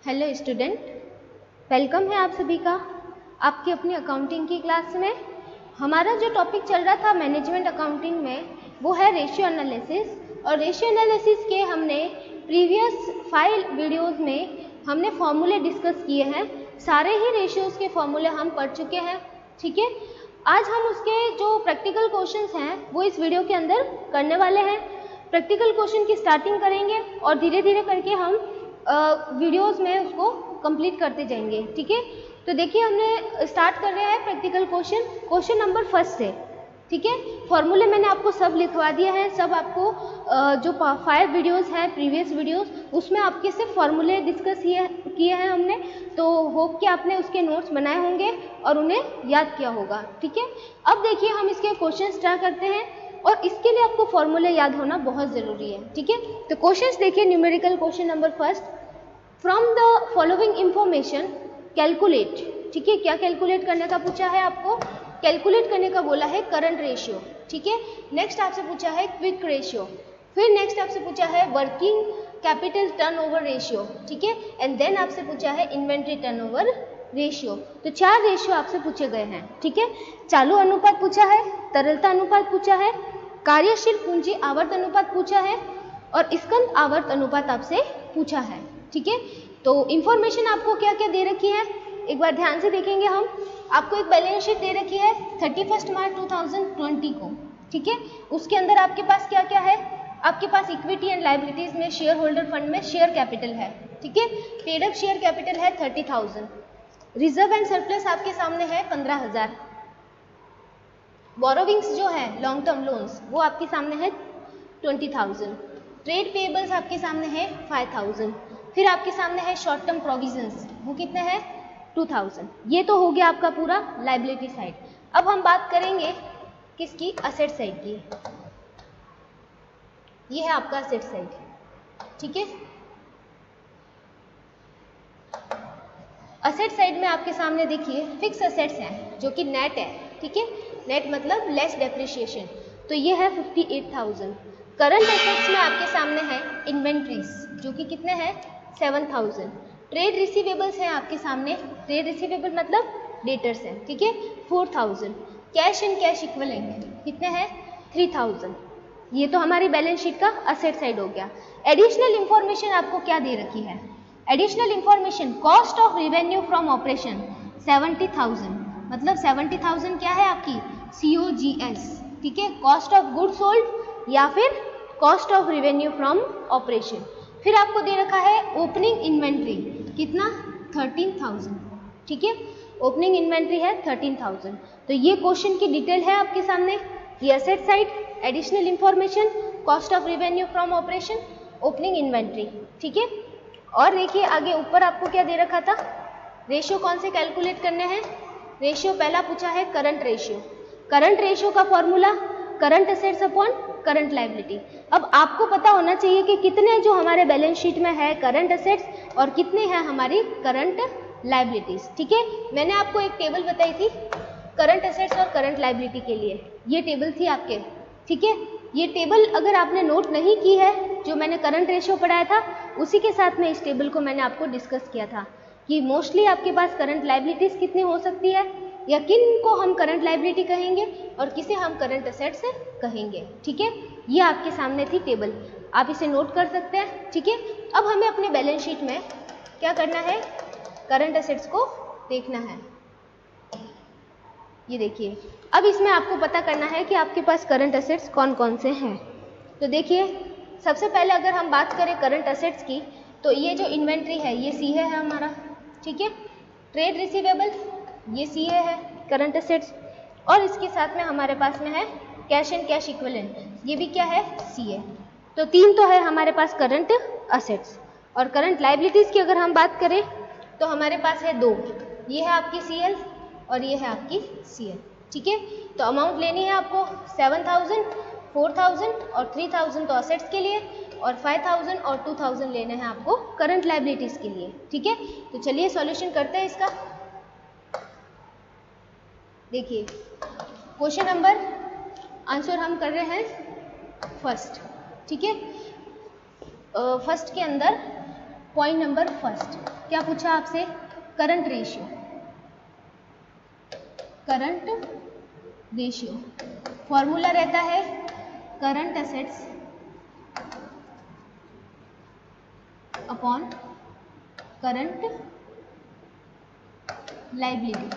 Hello student, welcome है आप सभी का आपकी अपनी अकाउंटिंग की क्लास में। हमारा जो टॉपिक चल रहा था मैनेजमेंट अकाउंटिंग में वो है रेशियो एनालिसिस। और रेशियो एनालिसिस के हमने प्रीवियस 5 वीडियोस में हमने फॉर्मूले डिस्कस किए हैं। सारे ही रेशियोज़ के फॉर्मूले हम पढ़ चुके हैं। ठीक है, आज हम उसके जो प्रैक्टिकल क्वेश्चंस हैं वो इस वीडियो के अंदर करने वाले हैं। प्रैक्टिकल क्वेश्चन की स्टार्टिंग करेंगे और धीरे धीरे करके हम वीडियोस में उसको कंप्लीट करते जाएंगे। ठीक है, तो देखिए हमने स्टार्ट कर रहे हैं प्रैक्टिकल क्वेश्चन नंबर फर्स्ट से। ठीक है, फॉर्मूले मैंने आपको सब लिखवा दिया है। सब आपको जो 5 वीडियोस हैं प्रीवियस वीडियोस उसमें आपके सिर्फ फॉर्मूले डिस्कस किए हैं हमने। तो होप कि आपने उसके नोट्स बनाए होंगे और उन्हें याद किया होगा। ठीक है, अब देखिए हम इसके क्वेश्चन स्टार्ट करते हैं और इसके लिए आपको फॉर्मूले याद होना बहुत ज़रूरी है। ठीक है, तो क्वेश्चंस देखिए। Numerical question number first, from the following information calculate. ठीक है, क्या कैलकुलेट करने का पूछा है आपको? कैलकुलेट करने का बोला है करंट रेशियो। ठीक है, नेक्स्ट आपसे पूछा है क्विक रेशियो, फिर नेक्स्ट आपसे पूछा है वर्किंग कैपिटल टर्नओवर रेशियो। ठीक है, एंड देन आपसे पूछा है इन्वेंट्री टर्नओवर रेशियो। तो 4 रेशियो आपसे पूछे गए हैं। ठीक है, चालू अनुपात पूछा है, तरलता अनुपात पूछा है, कार्यशील पूंजी आवर्त अनुपात पूछा है और स्कंद आवर्त अनुपात आपसे पूछा है। ठीक है, तो इंफॉर्मेशन आपको क्या क्या दे रखी है एक बार ध्यान से देखेंगे हम। आपको एक बैलेंस शीट दे रखी है 31 मार्च 2020 को। ठीक है, उसके अंदर आपके पास क्या क्या है? आपके पास इक्विटी एंड लायबिलिटीज में शेयर होल्डर फंड में शेयर कैपिटल है। ठीक है, पेड अप शेयर कैपिटल है 30,000, रिजर्व एंड सरप्लस आपके सामने है 15,000, बोरोविंग्स जो है लॉन्ग टर्म लोन्स वो आपके सामने है 20,000, ट्रेड पेबल्स आपके सामने है 5,000, फिर आपके सामने है शॉर्ट टर्म प्रोविजंस वो कितने हैं 2,000। ये तो हो गया आपका पूरा लायबिलिटी साइड। अब हम बात करेंगे किसकी? असेट साइड की। ये है आपका असेट साइड। ठीक है, असेट साइड में आपके सामने देखिए फिक्स असेट्स हैं जो कि नेट है। ठीक है, नेट मतलब लेस डेप्रिसिएशन, तो ये है 58,000। करंट एसेट्स में आपके सामने है इन्वेंट्रीज जो कि कितने हैं 7,000। ट्रेड रिसीवेबल्स हैं आपके सामने, ट्रेड रिसीवेबल मतलब डेटर्स हैं। ठीक है, 4,000। कैश एंड कैश इक्विवेलेंट कितने हैं 3,000। ये तो हमारी बैलेंस शीट का असेट साइड हो गया। एडिशनल इंफॉर्मेशन आपको क्या दे रखी है? Additional information cost of revenue from operation 70,000, मतलब 70,000 क्या है आपकी COGS। ठीक है, कॉस्ट ऑफ गुड्स सोल्ड या फिर cost of revenue from operation. फिर आपको दे रखा है ओपनिंग इन्वेंट्री कितना 13,000। ठीक है, ओपनिंग इन्वेंट्री है 13,000। तो ये क्वेश्चन की डिटेल है आपके सामने। ये asset side, additional information, cost of revenue from operation, opening inventory. ठीक है, और देखिए आगे ऊपर आपको क्या दे रखा था? रेशियो कौन से कैलकुलेट करने हैं? रेशियो पहला पूछा है करंट रेशियो। करंट रेशियो का formula current assets upon current liability. अब आपको पता होना चाहिए कि कितने जो हमारे बैलेंस शीट में है करंट असेट्स और कितने हैं हमारी करंट लायबिलिटीज। ठीक है, मैंने आपको एक टेबल बताई थी करंट असेट्स और करंट लायबिलिटी के लिए, ये टेबल थी आपके। ठीक है, ये टेबल अगर आपने नोट नहीं की है, जो मैंने करंट रेशियो पढ़ाया था उसी के साथ में इस टेबल को मैंने आपको डिस्कस किया था कि मोस्टली आपके पास करंट लायबिलिटीज कितनी हो सकती है या किन को हम करंट लायबिलिटी कहेंगे और किसे हम करंट असेट्स कहेंगे। ठीक है, ये आपके सामने थी टेबल, आप इसे नोट कर सकते हैं। ठीक है, अब हमें अपने बैलेंस शीट में क्या करना है? करंट असेट्स को देखना है। ये देखिए, अब इसमें आपको पता करना है कि आपके पास करंट असेट्स कौन कौन से हैं। तो देखिए सबसे पहले अगर हम बात करें करंट असेट्स की तो ये जो इन्वेंट्री है ये CA है हमारा। ठीक है, ट्रेड रिसीवेबल ये CA है करंट असेट्स, और इसके साथ में हमारे पास में है कैश एंड कैश इक्विवेलेंट, ये भी क्या है CA। तो 3 तो है हमारे पास करंट असेट्स। और करंट लायबिलिटीज़ की अगर हम बात करें तो हमारे पास है 2, ये है आपकी CL और ये है आपकी CL। ठीक है, तो अमाउंट लेनी है आपको 7,000, 4,000 और 3,000 तो असेट्स के लिए और 5,000 और 2,000 लेने हैं आपको करंट लायबिलिटीज़ के लिए। ठीक है, तो चलिए सॉल्यूशन करते हैं इसका। देखिए क्वेश्चन नंबर आंसर हम कर रहे हैं फर्स्ट। ठीक है, फर्स्ट के अंदर पॉइंट नंबर फर्स्ट क्या पूछा आपसे? Current ratio. Current ratio formula रहता है current assets upon current liability.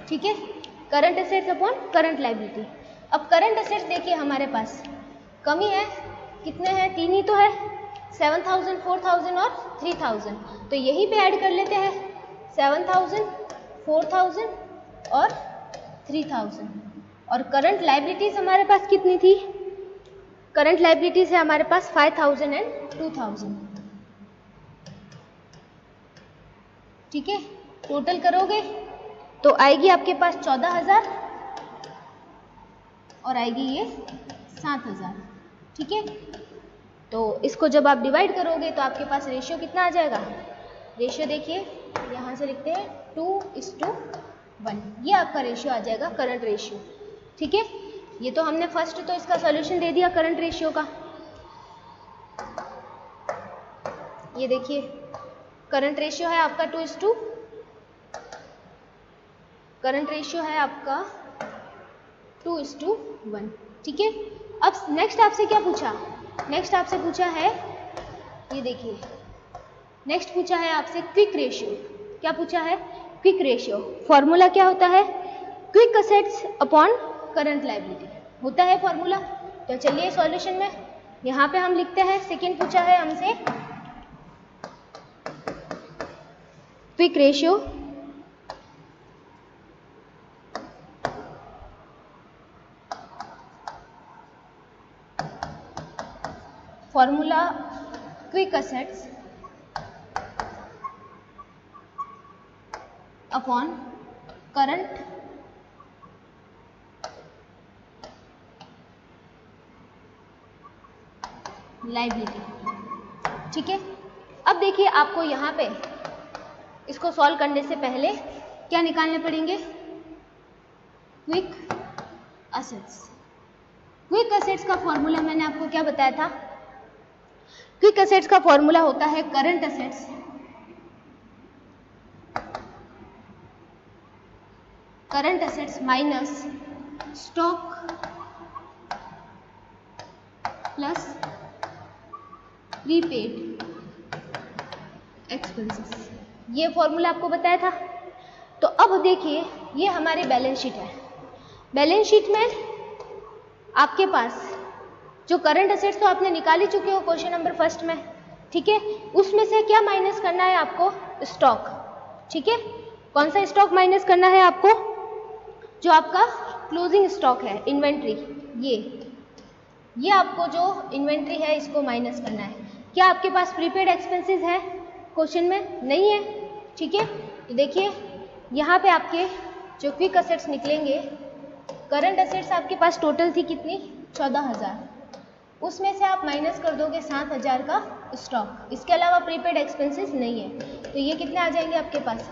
ठीक है, current assets upon current liability. अब करंट एसेट्स देखिए हमारे पास कमी है, कितने हैं? 3 ही तो है, 7000, 4000 और 3000। तो यहीं पे ऐड कर लेते हैं 7000, 4000 और 3000। और करंट लाइबिलिटीज हमारे पास कितनी थी? करंट लाइबिलिटीज है हमारे पास 5000 एंड 2000। ठीक है, टोटल करोगे तो आएगी आपके पास 14000 और आएगी ये 7000। ठीक है, तो इसको जब आप डिवाइड करोगे तो आपके पास रेशियो कितना आ जाएगा? रेशियो देखिए यहाँ से लिखते हैं 2:1। ये आपका रेशियो आ जाएगा करंट रेशियो। ठीक है, ये तो हमने फर्स्ट तो इसका सॉल्यूशन दे दिया करंट रेशियो का। ये देखिए करंट रेशियो है आपका 2:1। करंट रेशियो है आपका 2:1। ठीक है, अब नेक्स्ट आपसे क्या पूछा? नेक्स्ट आपसे पूछा है, ये देखिए नेक्स्ट पूछा है आपसे क्विक रेशियो। क्या पूछा है? Quick ratio. फॉर्मूला क्या होता है? Quick assets upon current liability होता है फॉर्मूला। तो चलिए सॉल्यूशन में यहाँ पे हम लिखते हैं, सेकेंड पूछा है हमसे quick ratio formula quick assets upon current liability. ठीक है, अब देखिए आपको यहाँ पे इसको सॉल्व करने से पहले क्या निकालने पड़ेंगे? Quick assets. क्विक असेट्स का फॉर्मूला मैंने आपको क्या बताया था? क्विक असेट्स का फॉर्मूला होता है current assets minus stock plus prepaid expenses. ये फॉर्मूला आपको बताया था। तो अब देखिए ये हमारी बैलेंस शीट है। बैलेंस शीट में आपके पास जो करंट असेट्स तो आपने निकाल ही चुके हो क्वेश्चन नंबर फर्स्ट में। ठीक है, उसमें से क्या माइनस करना है आपको? स्टॉक। ठीक है, कौन सा स्टॉक माइनस करना है आपको? जो आपका क्लोजिंग स्टॉक है, इन्वेंट्री। ये आपको जो इन्वेंट्री है इसको माइनस करना है। क्या आपके पास प्रीपेड एक्सपेंसेस है क्वेश्चन में? नहीं है। ठीक है, तो देखिए यहाँ पे आपके जो क्विक असेट्स निकलेंगे, करंट असेट्स आपके पास टोटल थी कितनी? 14000। उसमें से आप माइनस कर दोगे 7000 का स्टॉक। इसके अलावा प्रीपेड एक्सपेंसेस नहीं है, तो ये कितने आ जाएंगे आपके पास?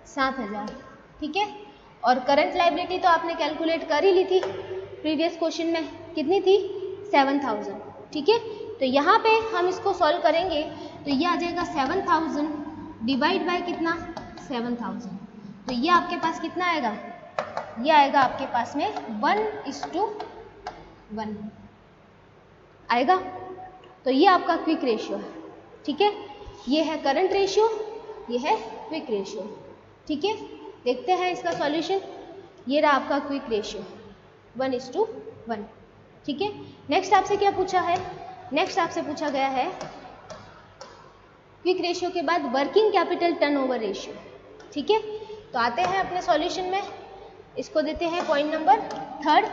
7000। ठीक है, और करंट लायबिलिटी तो आपने कैलकुलेट कर ही ली थी प्रीवियस क्वेश्चन में, कितनी थी? 7000। ठीक है, तो यहाँ पे हम इसको सॉल्व करेंगे तो ये आ जाएगा 7000 डिवाइड बाय कितना? 7000। तो ये आपके पास कितना आएगा? ये आएगा आपके पास में 1:1 आएगा। तो ये आपका क्विक रेशियो है। ठीक है, ये है करंट रेशियो, ये है क्विक रेशियो। ठीक है, देखते हैं इसका सॉल्यूशन। ये रहा आपका क्विक रेशियो 1:1। ठीक है, नेक्स्ट आपसे क्या पूछा है? नेक्स्ट आपसे पूछा गया है क्विक रेशियो के बाद वर्किंग कैपिटल टर्नओवर रेशियो। ठीक है, तो आते हैं अपने सॉल्यूशन में, इसको देते हैं पॉइंट नंबर 3।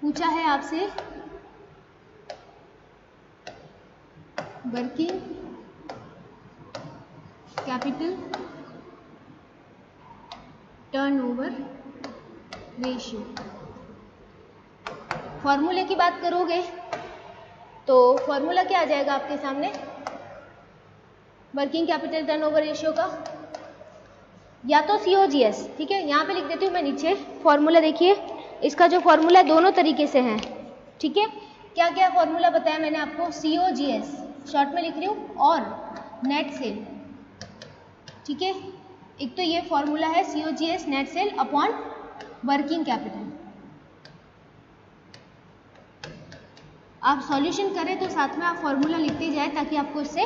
पूछा है आपसे वर्किंग कैपिटल टर्नओवर रेशियो। फॉर्मूले की बात करोगे तो फॉर्मूला क्या आ जाएगा आपके सामने वर्किंग कैपिटल टर्नओवर रेशियो का? या तो COGS। ठीक है, यहाँ पे लिख देती हूँ मैं नीचे फॉर्मूला। देखिए इसका जो फॉर्मूला दोनों तरीके से है, ठीक है। क्या क्या फॉर्मूला बताया मैंने आपको, COGS शॉर्ट में लिख रही हूँ, और नेट सेल, ठीक है। एक तो ये फॉर्मूला है COGS net cell upon working capital. आप सॉल्यूशन करें तो साथ में आप फॉर्मूला लिखते जाए ताकि आपको इससे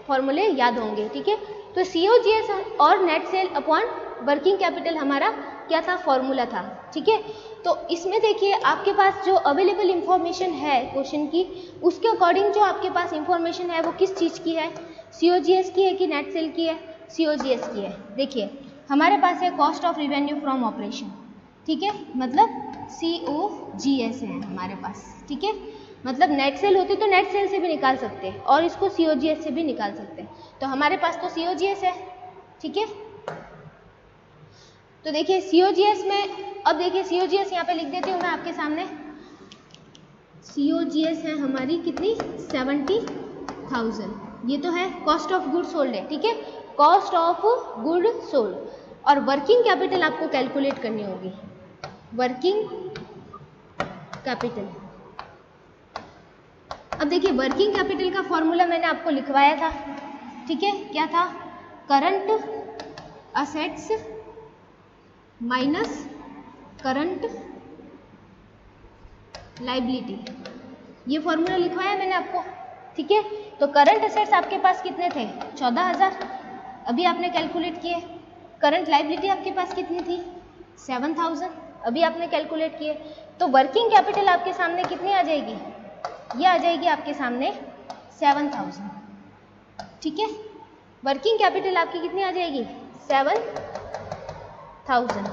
फॉर्मूले याद होंगे, ठीक है। तो COGS और net cell upon working capital हमारा क्या था, फॉर्मूला था, ठीक है। तो इसमें देखिए आपके पास जो अवेलेबल इंफॉर्मेशन है क्वेश्चन की, उसके अकॉर्डिंग जो आपके पास इंफॉर्मेशन है वो किस चीज़ की है, COGS की है कि नेट सेल की है, COGS की है। देखिए हमारे पास है cost of revenue from operation, ठीक है, मतलब COGS है हमारे पास, ठीक है। मतलब नेट सेल होती तो नेट सेल से भी निकाल सकते हैं और इसको COGS से भी निकाल सकते हैं, तो हमारे पास तो COGS है, ठीक है। तो देखिए COGS में, अब देखिए COGS यहाँ पे लिख देती हूँ मैं आपके सामने। COGS है हमारी कितनी, 70,000। ये तो है कॉस्ट ऑफ गुड सोल्ड है, ठीक है, कॉस्ट ऑफ गुड सोल्ड। और वर्किंग कैपिटल आपको कैलकुलेट करनी होगी, वर्किंग कैपिटल। अब देखिए वर्किंग कैपिटल का फॉर्मूला मैंने आपको लिखवाया था, ठीक है, क्या था, current assets minus current liability, ये फॉर्मूला लिखवाया मैंने आपको, ठीक है। तो करंट असेट्स आपके पास कितने थे, 14,000, अभी आपने कैलकुलेट किए। करंट लाइबिलिटी आपके पास कितनी थी, 7,000, अभी आपने कैलकुलेट किए। तो वर्किंग कैपिटल आपके सामने कितनी आ जाएगी, ये आ जाएगी आपके सामने 7,000, ठीक है। वर्किंग कैपिटल आपकी कितनी आ जाएगी, 7,000,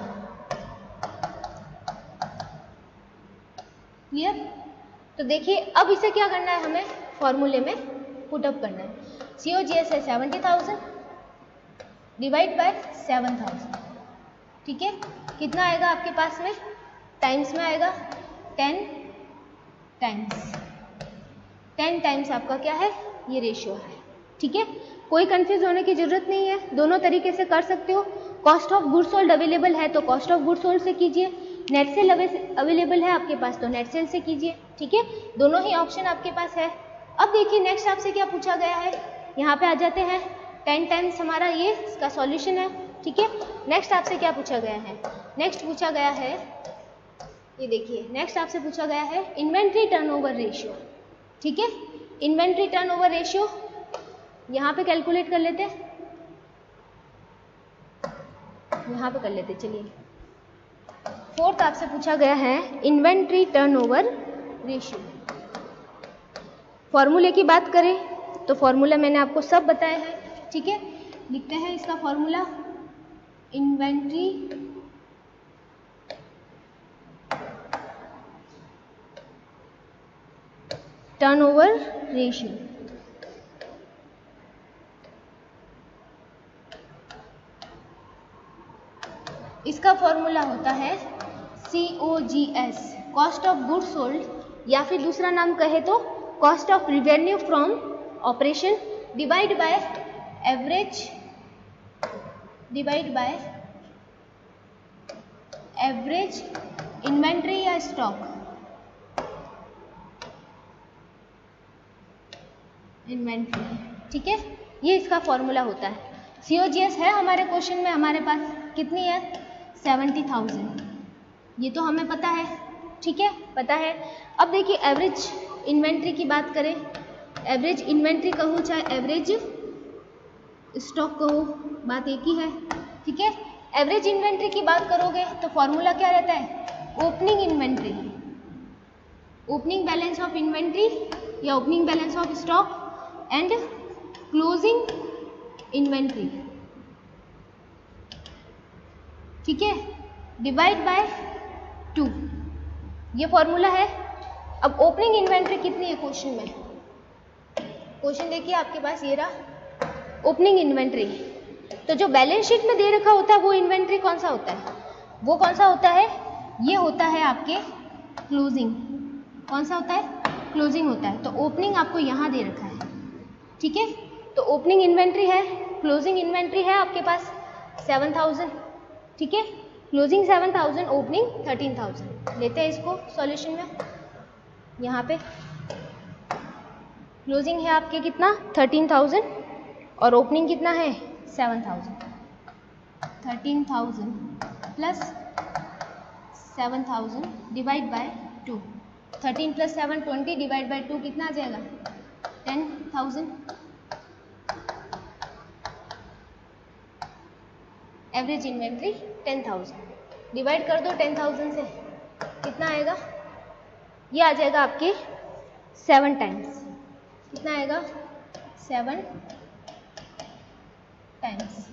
क्लियर। तो देखिए अब इसे क्या करना है, हमें फॉर्मूले में पुट अप करना है। COGS है 70,000 डिवाइड बाय 7,000, ठीक है। कितना आएगा आपके पास में, टाइम्स में आएगा 10 टाइम्स, 10 टाइम्स आपका क्या है, ये रेशियो है, ठीक है। कोई कंफ्यूज होने की जरूरत नहीं है, दोनों तरीके से कर सकते हो। Cost of good sold available है तो कॉस्ट ऑफ गुड सोल्ड से कीजिए, नेट सेल अवेलेबल है आपके पास तो नेट सेल से कीजिए, ठीक है। दोनों ही ऑप्शन आपके पास है। अब देखिए नेक्स्ट आपसे क्या पूछा गया है, यहाँ पे आ जाते हैं, 10 टाइम्स हमारा ये इसका सॉल्यूशन है, ठीक है। नेक्स्ट आपसे क्या पूछा गया है, नेक्स्ट पूछा गया है, ये देखिए नेक्स्ट आपसे पूछा गया है इन्वेंट्री टर्नओवर रेशियो, ठीक है। इन्वेंट्री टर्नओवर रेशियो यहाँ पे कैलकुलेट कर लेते हैं, यहाँ पे कर लेते, चलिए। फोर्थ आपसे पूछा गया है इन्वेंट्री टर्नओवर रेशियो। फॉर्मूले की बात करें तो फॉर्मूला मैंने आपको सब बताया है, ठीक है। लिखते हैं इसका फॉर्मूला, इन्वेंट्री टर्नओवर रेशियो। इसका फॉर्मूला होता है COGS, cost of good sold, या फिर दूसरा नाम कहे तो cost of revenue from operation divide by average, divide by average inventory या स्टॉक, इन्वेंट्री, ठीक है। ये इसका फॉर्मूला होता है। COGS है हमारे क्वेश्चन में, हमारे पास कितनी है, 70,000, ये तो हमें पता है, ठीक है, पता है। अब देखिए एवरेज इन्वेंट्री की बात करें, एवरेज इन्वेंट्री कहो चाहे एवरेज स्टॉक कहो, बात एक ही है, ठीक है। एवरेज इन्वेंट्री की बात करोगे तो फॉर्मूला क्या रहता है, opening inventory, opening balance of inventory या opening balance of stock and closing inventory, ठीक है, डिवाइड बाय 2, ये फॉर्मूला है। अब ओपनिंग इन्वेंट्री कितनी है क्वेश्चन में, क्वेश्चन देखिए आपके पास ये रहा, ओपनिंग इन्वेंट्री। तो जो बैलेंस शीट में दे रखा होता है वो इन्वेंट्री कौन सा होता है, वो कौन सा होता है, ये होता है आपके क्लोजिंग, कौन सा होता है, क्लोजिंग होता है। तो ओपनिंग आपको यहाँ दे रखा है, ठीक है। तो ओपनिंग इन्वेंट्री है, क्लोजिंग इन्वेंट्री है आपके पास 7,000, ठीक है। Closing 7000, opening 13000। लेते हैं इसको सॉल्यूशन में। यहाँ पे क्लोजिंग है आपके कितना 13000 और ओपनिंग कितना है 7000। 13000 plus 7000 divide by 2। 13 plus 7 20 divide by 2 कितना आ जाएगा 10,000। एवरेज इन्वेंट्री 10,000 डिवाइड कर दो 10,000 से, कितना आएगा, ये आ जाएगा आपके 7 टाइम्स। कितना आएगा 7 टाइम्स।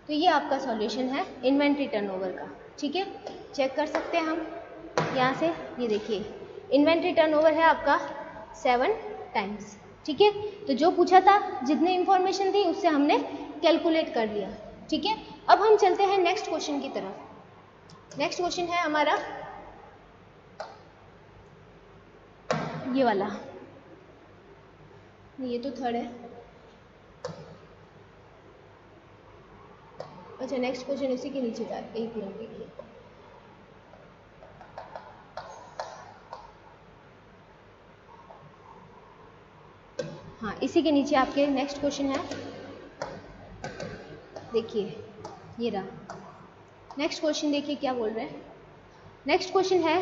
तो ये आपका सॉल्यूशन है इन्वेंट्री टर्नओवर का। ठीक है, चेक कर सकते हैं हम यहाँ से। ये देखिए इन्वेंट्री टर्नओवर है आपका 7 टाइम्स। ठीक है, तो जो पूछा था जितनी इंफॉर्मेशन थी उससे हमने कैलकुलेट कर लिया। ठीक है, अब हम चलते हैं नेक्स्ट क्वेश्चन की तरफ। नेक्स्ट क्वेश्चन है हमारा ये वाला, ये तो थर्ड है। अच्छा, नेक्स्ट क्वेश्चन इसी के नीचे था, एक मिनट देखिए। हाँ, इसी के नीचे आपके नेक्स्ट क्वेश्चन है, देखिए ये रहा नेक्स्ट क्वेश्चन। देखिए क्या बोल रहे हैं। नेक्स्ट क्वेश्चन है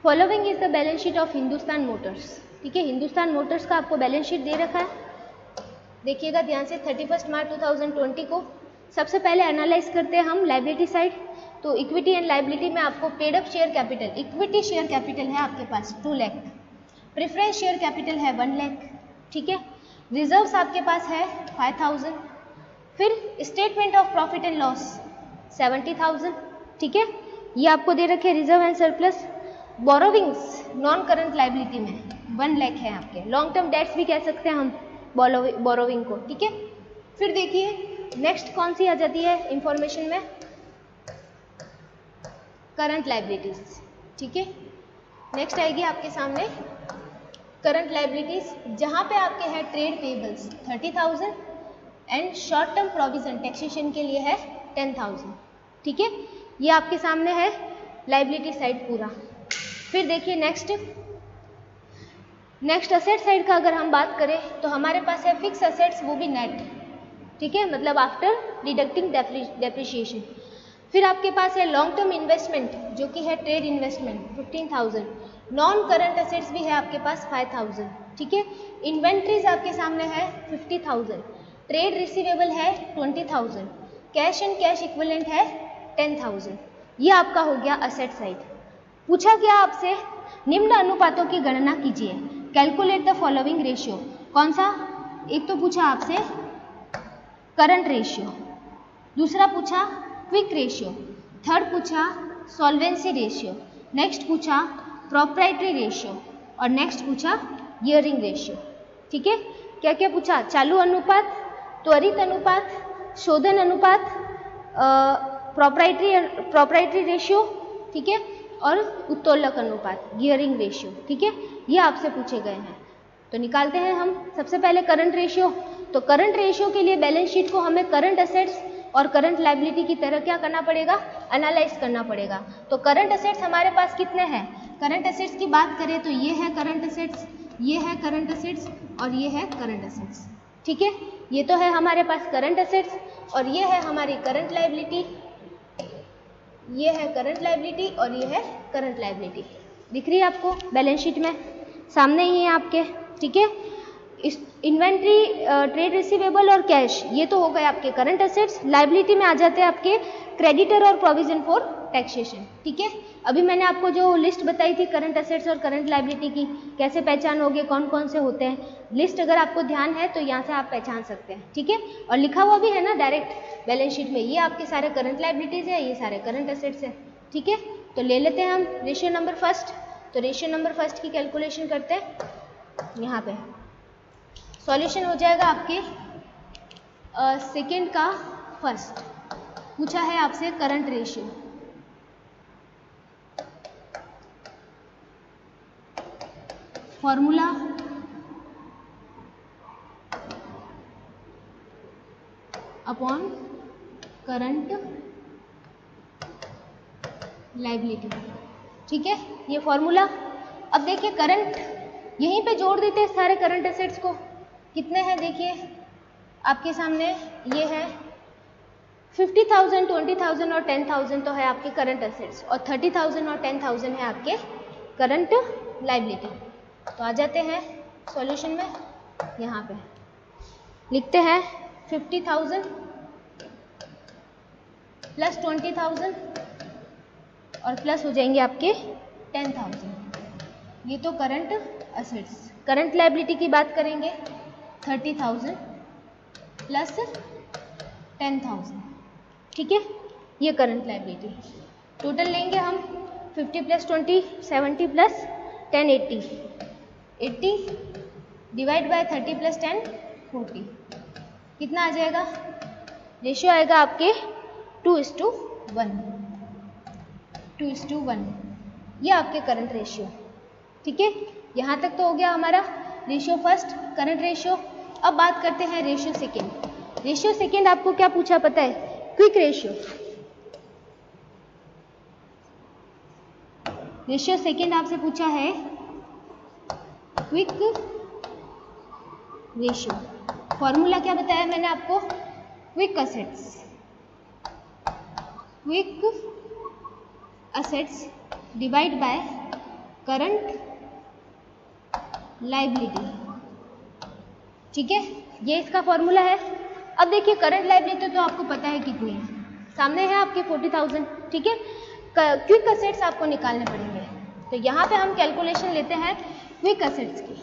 following is the balance sheet of Hindustan Motors. ठीक है, हिंदुस्तान मोटर्स का आपको बैलेंस शीट दे रखा है, देखिएगा ध्यान से। 31 मार्च 2020 को सबसे पहले एनालाइज करते हैं हम लाइबिलिटी साइड। तो इक्विटी एंड लाइबिलिटी में आपको paid up share capital, equity share capital है आपके पास 2 लाख, प्रेफरेंस शेयर कैपिटल है 1 लाख। ठीक है, रिजर्व्स आपके पास है 5000, फिर statement of profit and loss 70,000। ठीक है, ये आपको दे रखे reserve and surplus. Borrowings non current liability में 1 लाख है आपके, लॉन्ग टर्म डेट्स भी कह सकते हैं हम बोरोविंग को। ठीक है, फिर देखिए नेक्स्ट कौन सी आ जाती है इंफॉर्मेशन में, करंट लाइबिलिटीज। ठीक है, नेक्स्ट आएगी आपके सामने करंट लाइबिलिटीज, जहां पे आपके है trade payables 30,000 and short term provision taxation के लिए है 10,000। ठीक है, ये आपके सामने है लाइबिलिटी साइड पूरा। फिर देखिए नेक्स्ट असेट साइड का अगर हम बात करें तो हमारे पास है फिक्स असेट्स, वो भी नेट। ठीक है, मतलब आफ्टर डिडक्टिंग डेप्रिसिएशन। फिर आपके पास है लॉन्ग टर्म इन्वेस्टमेंट जो कि है trade investment 15,000, non current assets भी है आपके पास 5,000। ठीक है, इन्वेंट्रीज आपके सामने है 50,000, ट्रेड रिसीवेबल है 20,000, कैश एंड कैश इक्विवेलेंट है 10,000। ये आपका हो गया असेट साइड। पूछा गया आपसे निम्न अनुपातों की गणना कीजिए, कैलकुलेट द फॉलोइंग रेशियो। कौन सा, एक तो पूछा आपसे करंट रेशियो, दूसरा पूछा क्विक रेशियो, थर्ड पूछा सॉल्वेंसी रेशियो, नेक्स्ट पूछा प्रोप्राइटरी रेशियो और नेक्स्ट पूछा गियरिंग रेशियो। ठीक है, क्या क्या पूछा, चालू अनुपात, त्वरित अनुपात, शोधन अनुपात, प्रोप्राइटरी रेशियो, ठीक है, और उत्तोलक अनुपात गियरिंग रेशियो। ठीक है, ये आपसे पूछे गए हैं। तो निकालते हैं हम सबसे पहले करंट रेशियो। तो करंट रेशियो के लिए बैलेंस शीट को हमें करंट असेट्स और करंट लाइबिलिटी की तरह क्या करना पड़ेगा, एनालाइज करना पड़ेगा। तो करंट असेट्स हमारे पास कितने हैं, करंट असेट्स की बात करें तो ये है करंट असेट्स, ये है करंट असेट्स और ये है करंट असेट्स। ठीक है, ये तो है हमारे पास करंट असेट्स और ये है हमारी करंट लाइबिलिटी, ये है करंट लाइबिलिटी और ये है करंट लाइबिलिटी। दिख रही है आपको बैलेंस शीट में, सामने ही है आपके। ठीक है, इस इन्वेंट्री, ट्रेड रिसीवेबल और कैश, ये तो हो गए आपके करंट असेट्स। लाइबिलिटी में आ जाते हैं आपके क्रेडिटर और प्रोविजन फॉर टैक्सेशन। ठीक है, अभी मैंने आपको जो लिस्ट बताई थी करंट असेट्स और करंट लाइबिलिटी की, कैसे पहचानोगे, कौन कौन से होते हैं, लिस्ट अगर आपको ध्यान है तो यहाँ से आप पहचान सकते हैं। ठीक है, और लिखा हुआ भी है ना डायरेक्ट बैलेंस शीट में, ये आपके सारे करंट लाइबिलिटीज है, ये सारे करंट असेट्स है। ठीक है, तो ले लेते हैं हम रेशियो नंबर फर्स्ट। तो रेशियो नंबर फर्स्ट की कैलकुलेशन करते हैं। यहाँ पे सॉल्यूशन हो जाएगा आपके सेकेंड का फर्स्ट। पूछा है आपसे current ratio, formula upon current liability. ठीक है, ये फॉर्मूला। अब देखिए करंट, यहीं पे जोड़ देते हैं सारे करंट एसेट्स को। कितने हैं देखिए आपके सामने, ये है 50,000, 20,000 और 10,000 तो है आपके करंट एसेट्स, और 30,000 और 10,000 है आपके करंट लायबिलिटी। तो आ जाते हैं सॉल्यूशन में, यहाँ पे लिखते हैं 50,000 प्लस 20,000 और प्लस हो जाएंगे आपके 10,000। ये तो करंट एसेट्स। करंट लायबिलिटी की बात करेंगे 30,000 प्लस 10,000। ठीक है, ये करंट लायबिलिटी। टोटल लेंगे हम 50 plus 20 70 plus 10 80, 80 divide by 30 plus 10 40। कितना आ जाएगा? रेशियो आएगा आपके 2:1, 2:1। ये आपके करंट रेशियो। ठीक है, यहाँ तक तो हो गया हमारा रेशियो फर्स्ट, करंट रेशियो। अब बात करते हैं रेशियो सेकेंड। रेशियो सेकेंड आपको क्या पूछा पता है? Quick ratio. रेशियो सेकेंड आपसे पूछा है क्विक रेशियो। फॉर्मूला क्या बताया मैंने आपको? Quick assets, quick assets divide by current liability. ठीक है, ये इसका फॉर्मूला है। अब देखिए करंट लायबिलिटी तो आपको पता है कितनी है, सामने है आपके 40,000। ठीक है, क्विक असेट्स आपको निकालने पड़ेंगे। तो यहाँ पे हम कैलकुलेशन लेते हैं क्विक असेट्स की,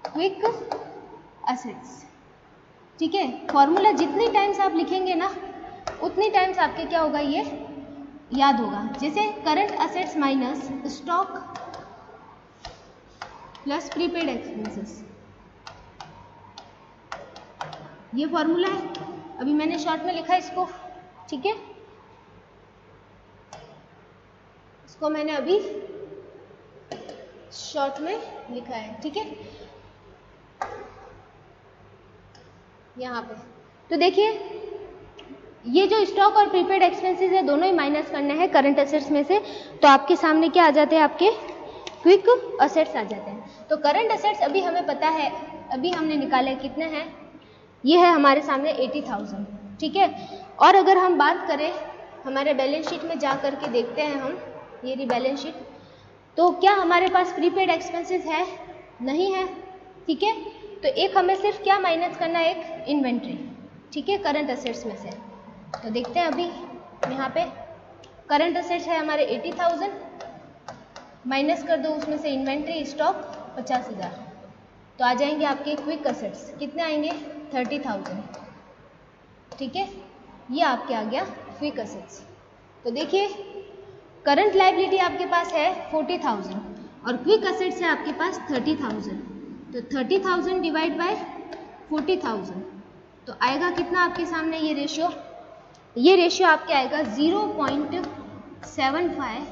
क्विक असेट्स। ठीक है, फॉर्मूला जितनी टाइम्स आप लिखेंगे ना उतनी टाइम्स आपके क्या होगा, ये याद होगा। जैसे current assets minus stock plus prepaid expenses, ये फॉर्मूला है। अभी मैंने शॉर्ट में लिखा है इसको। ठीक है, इसको मैंने अभी शॉर्ट में लिखा है। ठीक है, यहाँ पे तो देखिए ये जो स्टॉक और प्रीपेड एक्सपेंसेस है दोनों ही माइनस करने हैं करंट असेट्स में से। तो आपके सामने क्या आ जाते हैं? आपके क्विक असेट्स आ जाते हैं। तो करंट असेट्स अभी हमें पता है, अभी हमने निकाले कितने हैं, ये है हमारे सामने 80,000। ठीक है, और अगर हम बात करें हमारे बैलेंस शीट में जा कर के देखते हैं हम, ये रही बैलेंस शीट, तो क्या हमारे पास प्रीपेड एक्सपेंसेस है? नहीं है। ठीक है, तो एक हमें सिर्फ क्या माइनस करना है? एक इन्वेंट्री। ठीक है, करंट असेट्स में से। तो देखते हैं अभी यहाँ पे करंट असेट्स है हमारे 80,000, माइनस कर दो उसमें से इन्वेंट्री स्टॉक 50,000, तो आ जाएंगे आपके क्विक असेट्स। कितने आएंगे? 30,000। ठीक है, ये आपके आ गया क्विक असेट्स। तो देखिए करंट लायबिलिटी आपके पास है 40,000 और क्विक असेट्स है आपके पास 30,000। तो 30,000 डिवाइड बाय 40,000 तो आएगा कितना आपके सामने? ये रेशियो, ये रेशियो आपके आएगा 0.75:1,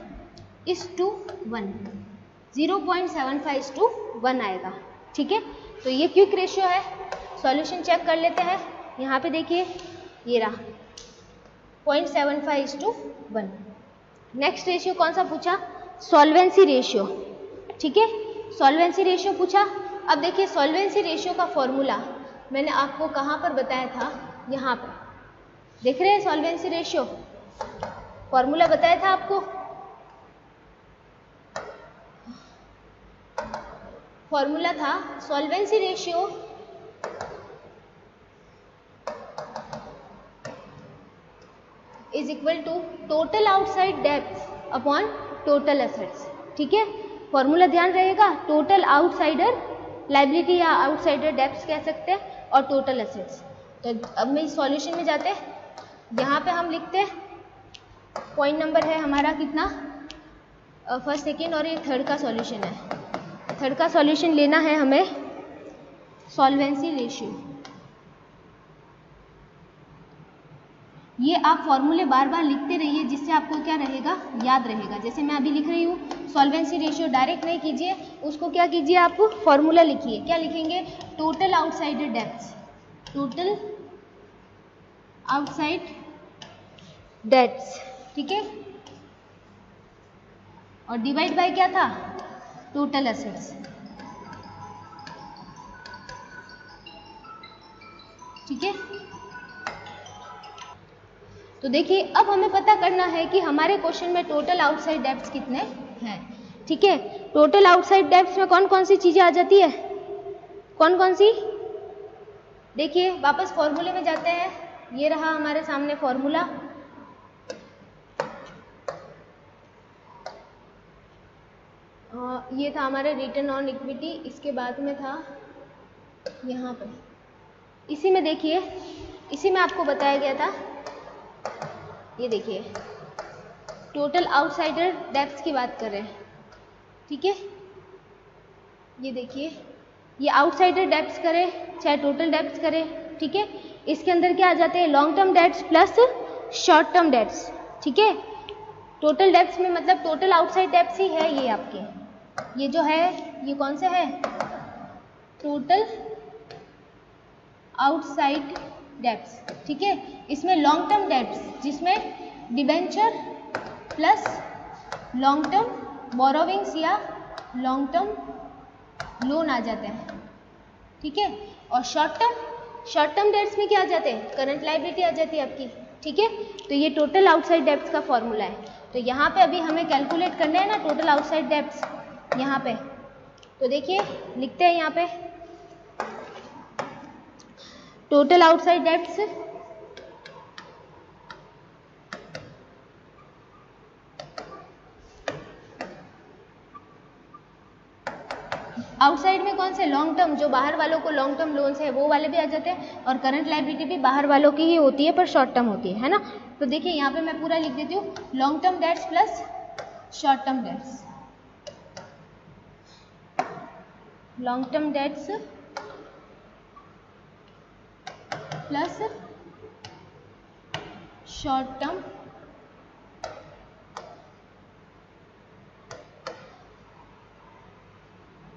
0.75:1 आएगा। ठीक है, तो ये क्विक रेशियो है। सॉल्यूशन चेक कर लेते हैं। यहाँ पे देखिए ये रहा 0.75:1। नेक्स्ट रेशियो कौन सा पूछा? Solvency ratio. ठीक है, सॉल्वेंसी रेशियो पूछा। अब देखिए सॉल्वेंसी रेशियो का फॉर्मूला मैंने आपको कहाँ पर बताया था? यहाँ पर देख रहे हैं सॉल्वेंसी रेशियो, फॉर्मूला बताया था आपको। फॉर्मूला था solvency ratio is equal to total outside debts upon total assets. ठीक है, फॉर्मूला ध्यान रहेगा, टोटल आउटसाइडर लायबिलिटी या आउटसाइडर डेब्ट्स कह सकते हैं, और टोटल एसेट्स। तो अब मैं इस सॉल्यूशन में जाते हैं, यहाँ पे हम लिखते हैं पॉइंट नंबर है हमारा कितना? फर्स्ट सेकेंड, और ये थर्ड का सॉल्यूशन है। थर्ड का सॉल्यूशन लेना है हमें सॉल्वेंसी रेशियो। ये आप फॉर्मूले बार बार लिखते रहिए जिससे आपको क्या रहेगा? याद रहेगा। जैसे मैं अभी लिख रही हूँ सॉल्वेंसी रेशियो, डायरेक्ट नहीं कीजिए उसको, क्या कीजिए आप फॉर्मूला लिखिए। क्या लिखेंगे? Total outsider debts, total outside debts. ठीक है, और डिवाइड बाय क्या था, टोटल एसेट्स। ठीक है, तो देखिए अब हमें पता करना है कि हमारे क्वेश्चन में टोटल आउटसाइड डेब्ट्स कितने हैं। ठीक है, टोटल आउटसाइड डेब्ट्स में कौन कौन सी चीजें आ जाती है, कौन कौन सी, देखिए वापस फॉर्मूले में जाते हैं, ये रहा हमारे सामने फॉर्मूला। ये था हमारे रिटर्न ऑन इक्विटी, इसके बाद में था यहाँ पर, इसी में देखिए, इसी में आपको बताया गया था, ये देखिए टोटल आउटसाइडर डेब्ट्स की बात कर रहे हैं। ठीक है, ये देखिए ये आउटसाइडर डेब्ट्स करें चाहे टोटल डेब्ट्स करें, ठीक है, इसके अंदर क्या आ जाते हैं, long term debts plus short term debts. ठीक है, टोटल डेब्ट्स में मतलब टोटल आउटसाइड डेब्ट्स ही है ये आपके, ये जो है ये कौन सा है, टोटल आउटसाइड डेब्ट्स। ठीक है, इसमें लॉन्ग टर्म डेब्ट्स जिसमें debenture plus long term borrowings या लॉन्ग टर्म लोन आ जाते हैं। ठीक है, और शॉर्ट टर्म डेब्ट्स में क्या आ जाते हैं, करंट लायबिलिटी आ जाती है आपकी। ठीक है, तो ये टोटल आउटसाइड डेब्ट्स का फॉर्मूला है। तो यहाँ पे अभी हमें कैलकुलेट करना है ना टोटल आउटसाइड डेब्ट्स, यहाँ पे तो देखिए लिखते हैं यहाँ पे टोटल आउटसाइड डेब्ट्स आउटसाइड में कौन से, लॉन्ग टर्म, जो बाहर वालों को लॉन्ग टर्म लोन्स है वो वाले भी आ जाते हैं, और करंट लायबिलिटी भी बाहर वालों की ही होती है पर शॉर्ट टर्म होती है ना। तो देखिए यहाँ पे मैं पूरा लिख देती हूँ, long term debts plus short term debts, long term debts plus short term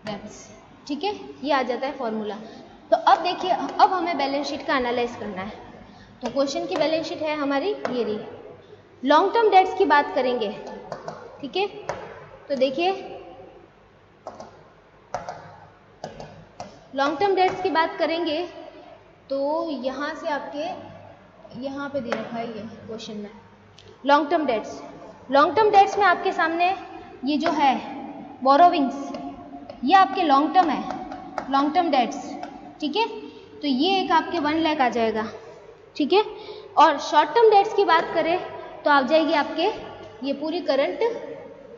debts. ठीक है, ये आ जाता है फॉर्मूला। तो अब देखिए अब हमें बैलेंस शीट का एनालाइज करना है। तो क्वेश्चन की बैलेंस शीट है हमारी ये रही, लॉन्ग टर्म डेट्स की बात करेंगे। ठीक है, तो देखिए लॉन्ग टर्म डेट्स की बात करेंगे तो यहाँ से आपके यहाँ पे दे रखा है ये क्वेश्चन में लॉन्ग टर्म डेट्स में आपके सामने ये जो है बोरोविंग्स, ये आपके लॉन्ग टर्म है, लॉन्ग टर्म डेट्स। ठीक है, तो ये एक आपके 1 लाख आ जाएगा। ठीक है, और शॉर्ट टर्म डेट्स की बात करें तो आ जाएगी आपके ये पूरी करंट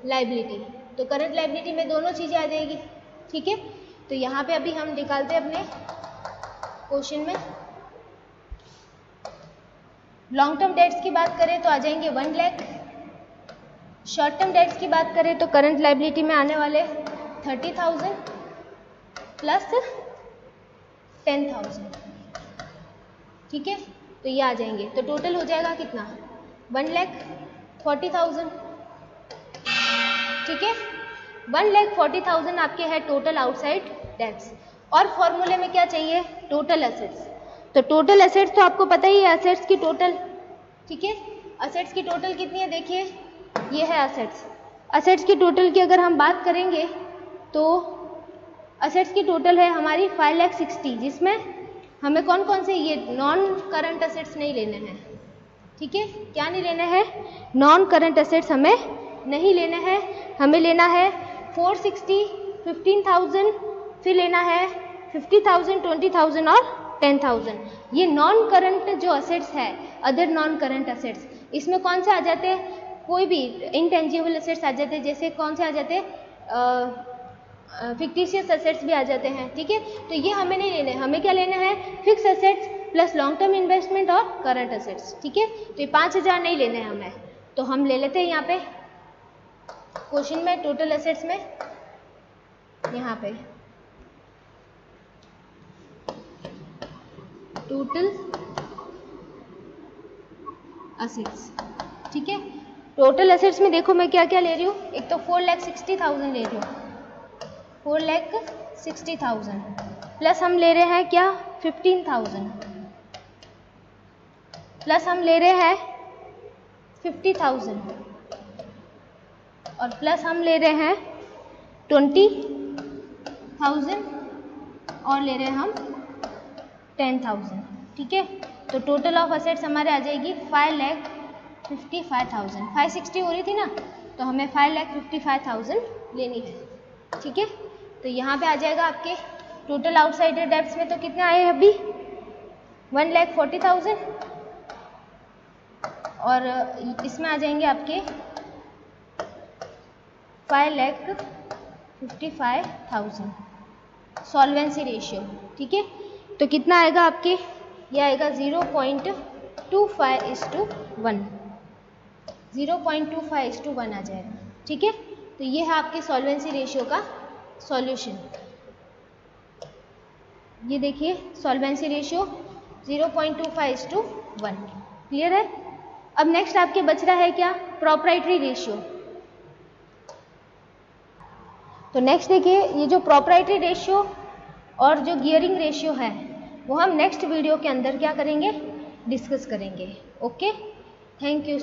लायबिलिटी। तो करंट लायबिलिटी में दोनों चीज़ें आ जाएगी। ठीक है, तो यहाँ पे अभी हम निकालते हैं अपने क्वेश्चन में, लॉन्ग टर्म डेट्स की बात करें तो आ जाएंगे 1 लाख, शॉर्ट टर्म डेट्स की बात करें तो करंट लायबिलिटी में आने वाले 30,000 प्लस 10,000। ठीक है, तो ये आ जाएंगे, तो टोटल हो जाएगा कितना, 1,40,000। ठीक है, 1,40,000 आपके है टोटल आउटसाइड डेब्ट्स। और फॉर्मूले में क्या चाहिए, टोटल एसेट्स। तो टोटल एसेट्स तो आपको पता ही है, एसेट्स की टोटल। ठीक है, एसेट्स की टोटल कितनी है, देखिए ये है एसेट्स। एसेट्स की टोटल की अगर हम बात करेंगे तो एसेट्स की टोटल है हमारी 5,60,000, जिसमें हमें कौन कौन से, ये नॉन करंट एसेट्स नहीं लेने हैं। ठीक है, क्या नहीं लेना है, नॉन करंट एसेट्स हमें नहीं लेना है, हमें लेना है 460, 15,000, फिर लेना है 50,000, 20,000 और 10,000। ये नॉन करंट जो एसेट्स है, अदर नॉन करंट एसेट्स, इसमें कौन से आ जाते हैं, कोई भी इनटेंजिबल एसेट्स आ जाते हैं, जैसे कौन से आ जाते हैं, फिक्टिशियस एसेट्स भी आ जाते हैं। ठीक है, तो ये हमें नहीं लेने, हमें क्या लेना है, fix assets plus long term investment और करंट एसेट्स। ठीक है, तो ये 5,000 नहीं लेने हैं हमें, तो हम ले लेते हैं यहाँ पे क्वेश्चन में टोटल एसेट्स में, यहाँ पे टोटल एसेट्स। ठीक है, टोटल एसेट्स में देखो मैं क्या क्या ले रही हूँ, एक तो 4,60,000 ले रही हूँ, 4,60,000 प्लस हम ले रहे हैं क्या 15,000 प्लस हम ले रहे हैं 50,000 और प्लस हम ले रहे हैं 20,000 और ले रहे हैं हम 10,000। ठीक है, तो टोटल ऑफ असेट्स हमारे आ जाएगी 5,55,000। 560 हो रही थी ना, तो हमें 5,55,000 लेनी है। ठीक है, तो यहाँ पे आ जाएगा आपके टोटल आउटसाइडर डेब्ट्स में तो कितने आए हैं अभी 1,40,000 और इसमें आ जाएंगे आपके 5,55,000 सॉल्वेंसी रेशियो। ठीक है, तो कितना आएगा आपके, ये आएगा 0.25:1, 0.25:1 आ जाएगा। ठीक है, तो ये है आपके सॉल्वेंसी रेशियो का सॉल्यूशन। ये देखिए सॉल्वेंसी रेशियो 0.25:1। क्लियर है। अब नेक्स्ट आपके बच रहा है क्या, प्रोप्राइटरी रेशियो। तो नेक्स्ट देखिए, ये जो प्रोप्राइटरी रेशियो और जो गियरिंग रेशियो है वो हम नेक्स्ट वीडियो के अंदर क्या करेंगे, डिस्कस करेंगे। Okay, thank you.